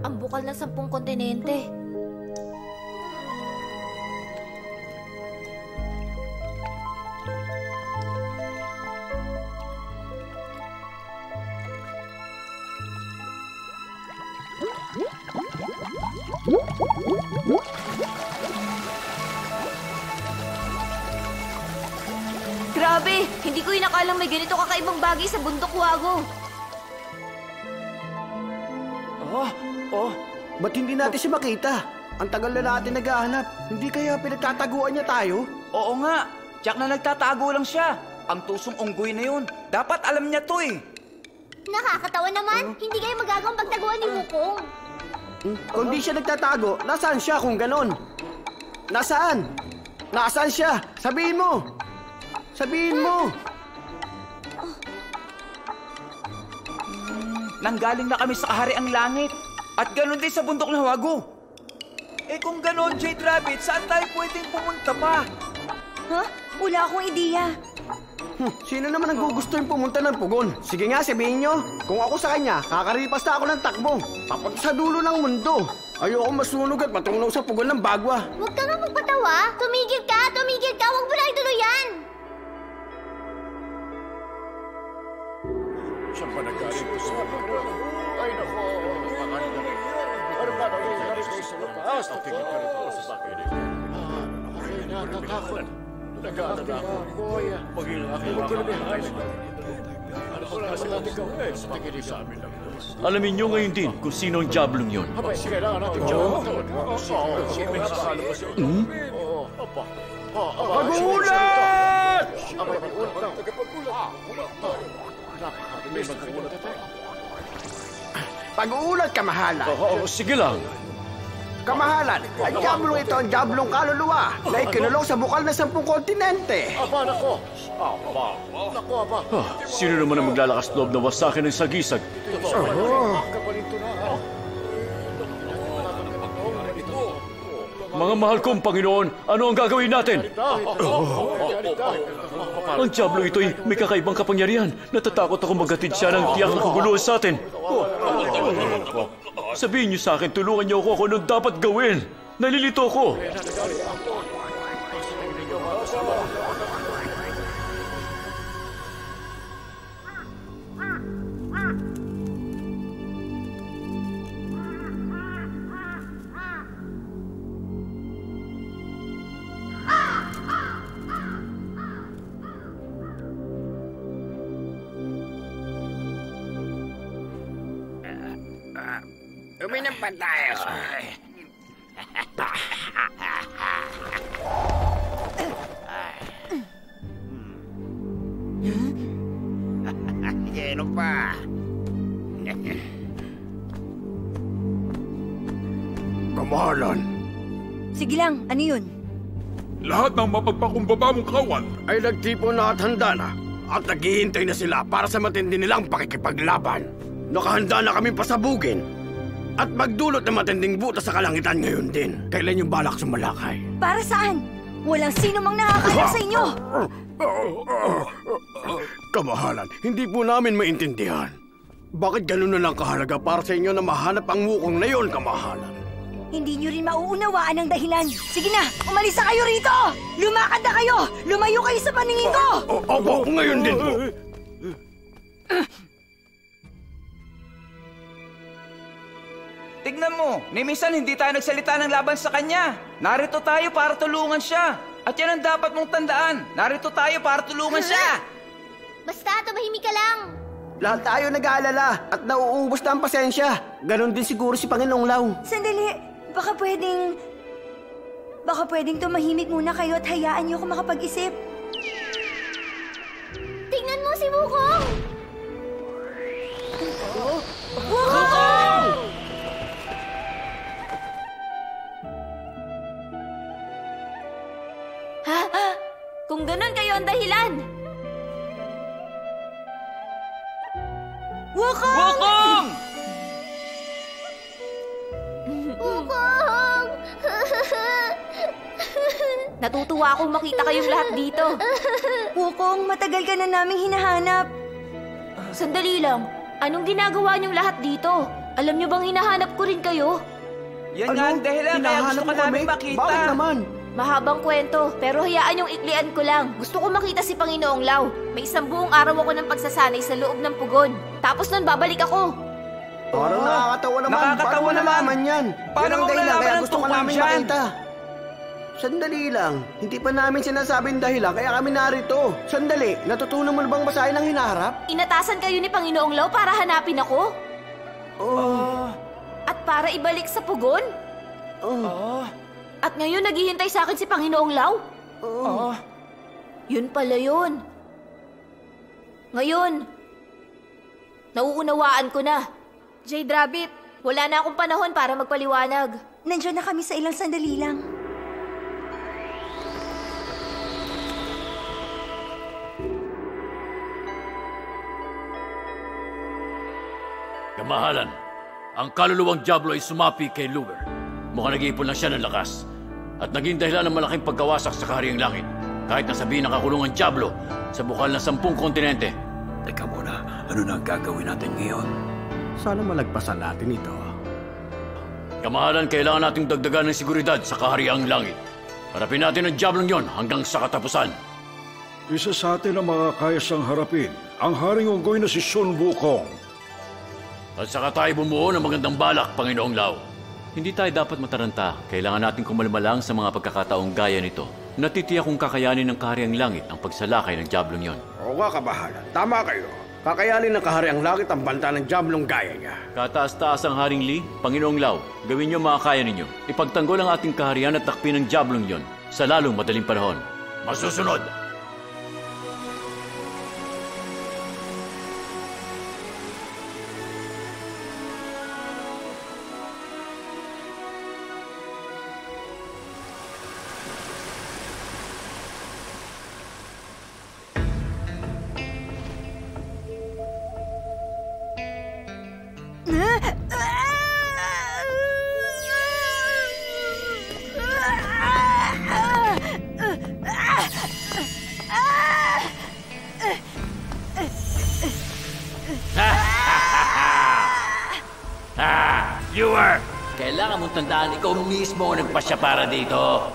Ang bukal ng 10 kontinente. Grabe! Hindi ko inakalang may ganito kakaibang bagay sa bundok Wago. Ba't hindi natin siya makita? Ang tagal na natin naghahanap. Hindi kaya pinagtataguan niya tayo? Oo nga. Tiyak na nagtatago lang siya. Ang tusong unggoy na yun. Dapat alam niya to eh. Nakakatawa naman. Hindi kayo magagawang pagtaguan ni Wukong. Kung di siya nagtatago, nasaan siya kung ganon? Nasaan? Nasaan siya? Sabihin mo! Sabihin mo! Nanggaling na kami sa kahariang langit. At ganoon din sa bundok ng Wago. Eh kung ganoon, Jade Rabbit, saan tayo pwedeng pumunta pa? Ha? Wala akong ideya. Sino naman ang gugustuhin pumunta ng pugon? Sige nga, sabihin nyo. Kung ako sa kanya, kakaripas na ako ng takbo. Papunta sa dulo ng mundo. Ayoko masunog at matunaw sa pugon ng bagwa. Huwag ka nga magpatawa. Tumigil ka! Tumigil ka! Huwag mo na ituluyan! Siyang pa nagaling ko sa ay, nako! Ano ba? Nagaling ko sa labas. Tingin pa rin ako sa bakit. Okay, natatakot. Nag-aalala ako. Huwag ko na bihay. Ano ko na sa natin gawin? Tingin sa amin lang. Alamin nyo ngayon din kung sino ang diablong yun. Abay, kailangan natin dyan. Pag-uulat! Abay, pag-uulat lang. Tagapag-ulat. Napakabilis na pag-uulat natin. Pag-uulat, kamahalan. Sige lang. Kamahalan, ang diablong ito ang diablong kaluluwa na ikinulong sa bukal ng 10 kontinente. Aba, nako. Aba, nako, aba. Sino naman ang maglalakas loob na wasakin ng sagisag? Mga mahal kong Panginoon, ano ang gagawin natin? Ang diablo ito'y may kakaibang kapangyarihan. Natatakot ako maghatid siya ng tiyak na kaguluhan sa atin. Sabihin niyo sa akin, tulungan niyo ako anong dapat gawin. Nalilito ko. Uminom pa tayo. Inom pa. Kamahalan, Sige lang, ano yun? Lahat ng mapagpakumbaba mong kawan ay nagtipon na at handa na. At naghihintay na sila para sa matindi nilang pakikipaglaban. Nakahanda na kami pasabugin. At magdulot ng matinding butas sa kalangitan ngayon din. Kailan yung balak sumalakay? Para saan? Walang sino mang nakakaalam sa inyo! Kamahalan, hindi po namin maintindihan. Bakit ganun na lang kahalaga para sa inyo na mahanap ang wukong na yon, kamahalan? Hindi nyo rin mauunawaan ang dahilan. Sige na, umalis na kayo rito! Lumakad na kayo! Lumayo kayo sa paningin ko! Opo, ngayon din po. Tignan mo, ni minsan hindi tayo nagsalita ng laban sa kanya. Narito tayo para tulungan siya. At yan ang dapat mong tandaan. Narito tayo para tulungan siya. Basta, tumahimik ka lang. Lahat tayo nag-aalala at nauubos na ang pasensya. Ganon din siguro si Panginoong Lau. Sandali, baka pwedeng tumahimik muna kayo at hayaan niyo ako makapag-isip. Tingnan mo si Wukong! Kung ganun kayo ang dahilan. Wukong! Wukong! Wukong! Natutuwa akong makita kayong lahat dito. Wukong, matagal ka na naming hinahanap. Sandali lang. Anong ginagawa niyong lahat dito? Alam niyo bang hinahanap ko rin kayo? Yan nga ang dahilan kaya gusto ka namin makita. Bakit naman? Mahabang kwento, pero hayaan niyong iklian ko lang. Gusto ko makita si Panginoong Lau. May isang buong araw ako ng pagsasanay sa loob ng pugon. Tapos nun babalik ako. Parang nakakatawa naman. Nakakatawa Paano mo naman. nalaman yan? Paano Yan ang mo dahilan nalaman kaya ang gusto ka tungkol namin dyan? makita. Sandali lang. Hindi pa namin sinasabing dahilan kaya kami narito. Sandali, natutunan mo na bang basahin ang hinaharap? Inatasan kayo ni Panginoong Lau para hanapin ako? At para ibalik sa pugon? At ngayon naghihintay sa akin si Panginoong Lau? Yun pala yun. Ngayon, nauunawaan ko na. Jade Rabbit, wala na akong panahon para magpaliwanag. Nandiyan na kami sa ilang sandali lang. Kamahalan, ang kaluluwang Diablo ay sumapi kay Luger. Mukhang nag-iipon lang siya ng lakas. At naging dahilan ng malaking pagkawasak sa kahariang langit. Kahit nasabihin nakakulong ang Diablo sa bukal ng 10 kontinente. Teka muna, ano na ang gagawin natin ngayon? Sana malagpasan natin ito. Kamahalan, kailangan nating dagdagan ng seguridad sa kahariang langit. Harapin natin ang Diablong yon hanggang sa katapusan. Isa sa atin ang makakayasang harapin, ang haring unggoy na si Sun Wukong. At saka tayo bumuo ng magandang balak, Panginoong Lau. Hindi tayo dapat mataranta. Kailangan nating kumalma sa mga pagkakataong gaya nito. Natitiyak kung kakayanin ng kahariang langit ang pagsalakay ng Diablong yon. Oo nga, kabahalan. Tama kayo. Kakayanin ng kahariang langit ang banta ng Diablong gaya niya. Kataas-taas ang Haring Li, Panginoong Lau, gawin niyo makakaya ninyo. Ipagtanggol ang ating kaharian at takpin ng Diablong yon sa lalong madaling panahon. Masusunod! Viewer, kailangan mong tandaan ikaw mismo ang nagpasya para dito.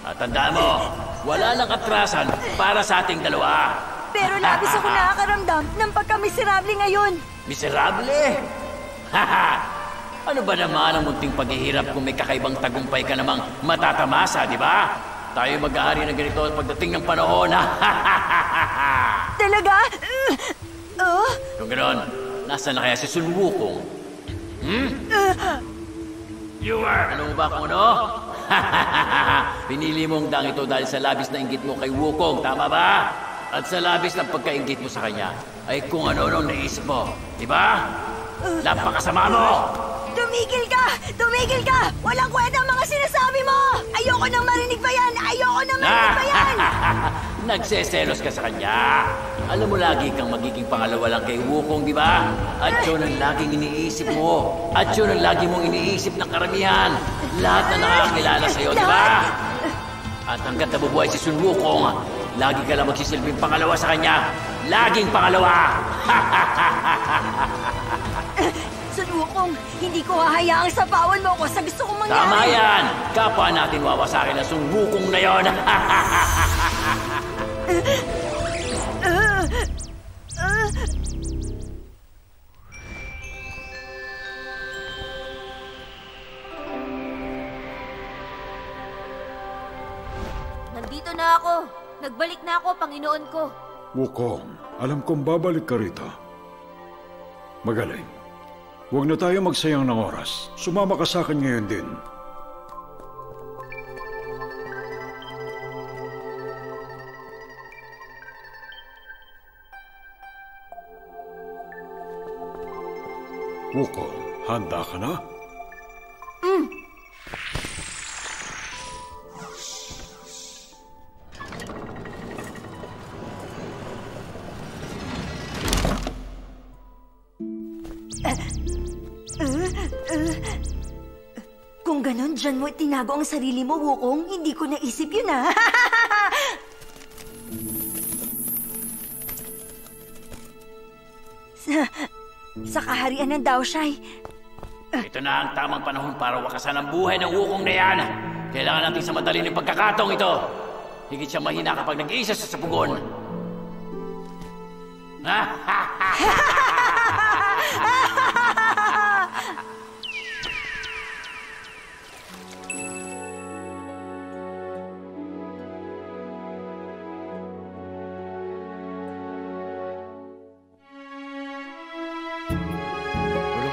At tandaan mo, wala nang atrasan para sa ating dalawa. Pero labis ako nakakaramdam ng pagkamiserable ngayon. Miserable? Haha! Ano ba naman ang munting paghihirap kung may kakaibang tagumpay ka namang matatamasa, di ba? Tayo mag-aari ng ganito at pagdating ng panahon, ha? Talaga? Kung gano'n, nasaan na kaya si Sun Wukong? Ano ba kung ano? Pinili mo ang dang ito dahil sa labis na inggit mo kay Wukong, tama ba? At sa labis na pagkainggit mo sa kanya, ay kung ano-ano naisip mo, di ba? Napakasama mo! Tumigil ka! Tumigil ka! Walang kwenta ang mga sinasabi mo! Ayoko nang marinig pa yan! Ayoko nang marinig pa yan! Nagseselos ka sa kanya. Alam mo, lagi kang magiging pangalawa lang kay Wukong, di ba? At yun ang laging iniisip mo. At yun ang lagi mong iniisip ng karamihan. Lahat na nakakilala sa'yo, di ba? At hanggat nabubuhay si Sun Wukong, lagi ka lang magsisilbing pangalawa sa kanya. Laging pangalawa! Sun Wukong, hindi ko hahayaang sapawan mo ako sa gusto kong mangyari. Tama yan! Kapwa natin wawasakin ang Sun Wukong na yon. Nandito na ako. Nagbalik na ako, Panginoon ko. Wukong, alam kong babalik ka rito. Magaling. Huwag na tayo magsayang ng oras. Sumama ka sa akin ngayon din. Wukong, handa ka na? Kung ganon, dyan mo tinago ang sarili mo, Wukong. Hindi ko naisip yun, ha? Sa kaharian ng Daoshai. Ito na ang tamang panahon para wakasan ang buhay ng Wukong na yan. Kailangan natin sa madali ng pagkakataong ito. Higit siya mahina kapag nag-iisa sa pugon.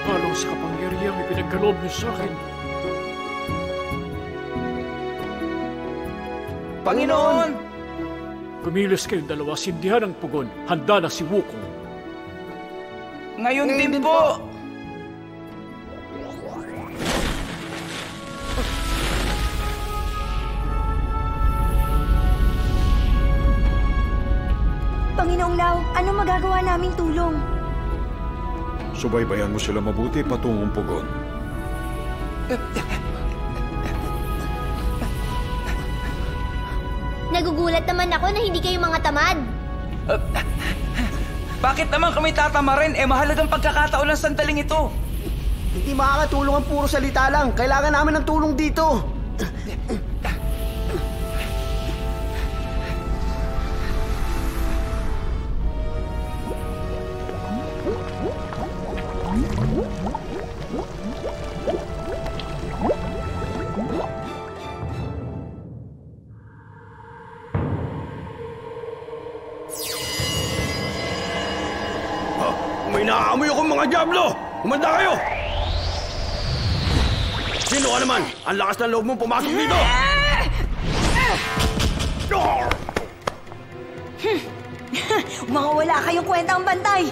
Walang sa kapangyarihang ipinagkaloob niyo sa akin. Panginoon! Kumilos kayong dalawa, sindihan ang pugon. Handa na si Wukong. Ngayon din po! Panginoong Lao, anong magagawa naming tulong? Subaybayan mo sila mabuti patungong pugon. Nagugulat naman ako na hindi kayo mga tamad. Bakit naman kami tatama rin? Mahalagang pagkakataon ng sandaling ito. Hindi makakatulong ang puro salita lang. Kailangan namin ng tulong dito. May naaamoy akong mga diablo! Humanda kayo! Sino ka naman? Ang lakas ng loob mong pumasok dito! Mga wala kayong kwentang bantay!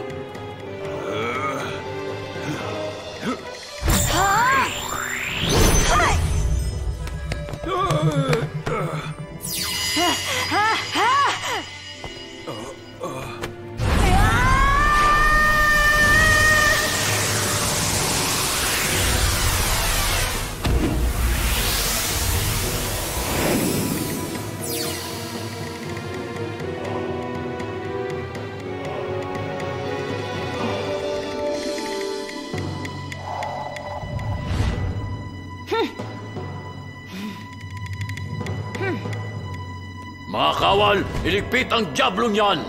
Mga kawal, iligpit ang diablong yan!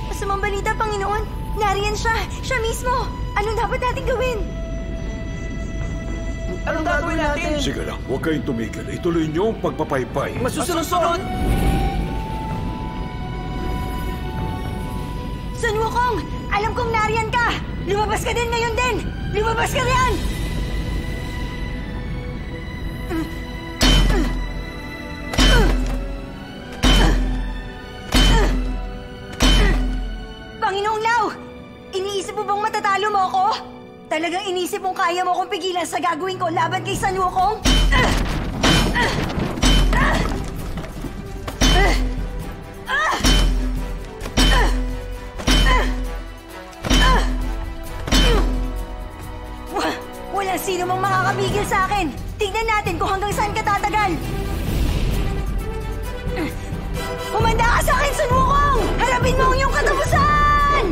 Masamang balita, Panginoon. Nariyan siya. Siya mismo. Anong dapat natin gawin? Anong gagawin natin? Sige lang, huwag kayong tumigil. Ituloy niyo ang pagpapaypay. Masusunod! Sun Wukong! Alam kong nariyan ka! Lumabas ka din ngayon din! Lumabas ka riyan! Panginoong Lao! Iniisip mo bang matatalo mo ako? Talagang inisip mong kaya mo akong pigilan sa gagawin ko laban kay Sun Wukong? Walang sino mang makakapigil sa akin. Tignan natin kung hanggang saan ka tatagal. Humanda ka sa akin, Sun Wukong! Harapin mo ang iyong katapusan!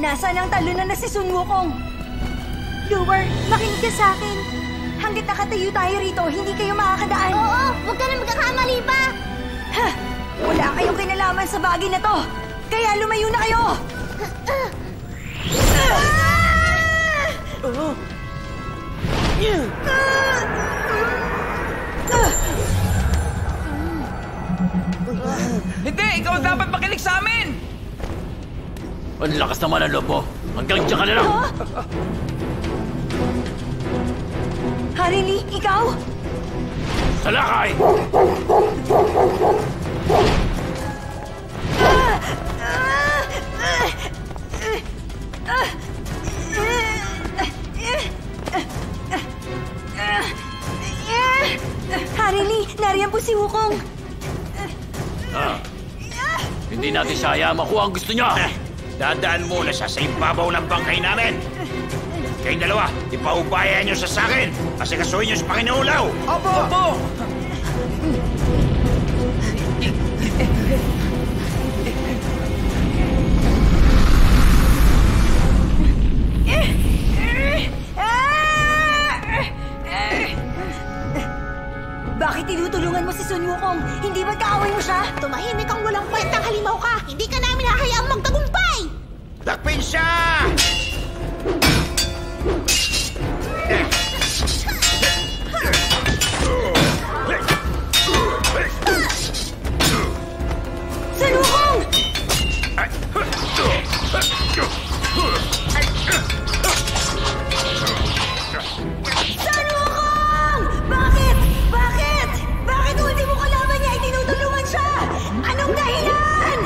Nasaan ang talunan na si Sun Wukong? Lower, makinig ka sa akin. Hanggat nakatayo tayo rito, hindi kayo makakadaan. Oo, huwag ka na magkakamali pa. Ha! Wala kayong kinalaman sa bagay na to. Kaya lumayo na kayo! Hindi! Ikaw ang dapat makinig sa amin! Ang lakas naman ang loob mo. Hanggang dyan ka na lang. Hari Lee, ikaw? Salakay! Hari Lee, nariyan po si Wukong. Hindi natin siya hayaan makuha ang gusto niya. Dadaan muna siya sa ibabaw ng bangkay namin. Kayong dalawa, ipaubayan niyo sa akin. Kasi kasuhin niyo sa Panginoong Lao. Opo! Opo! Bakit tinutulungan mo si Sun Wukong? Hindi ba't kaaway mo siya? Tumahimik kang walang kwentang halimaw ka. Hindi ka namin hahayaang magtagumpay. Dakpin siya! Sun Wukong! Sun Wukong! Bakit? Bakit? Bakit ultimo kalaban niya ay tinutulungan siya? Anong dahilan?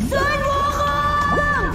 Sun Wukong!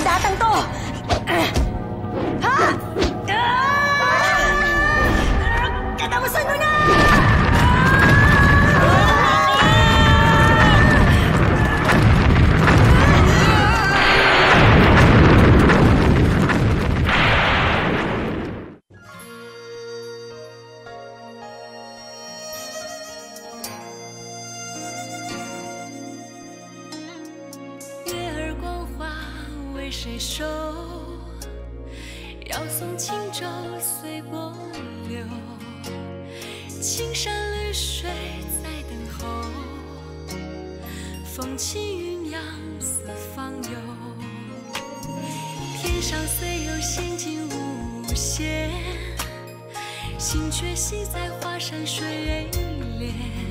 daldatang to! Katapusan mo na!谁收？要送轻舟随波流，青山绿水在等候，风起云扬四方游。天上虽有仙境无限，心却系在华山水帘。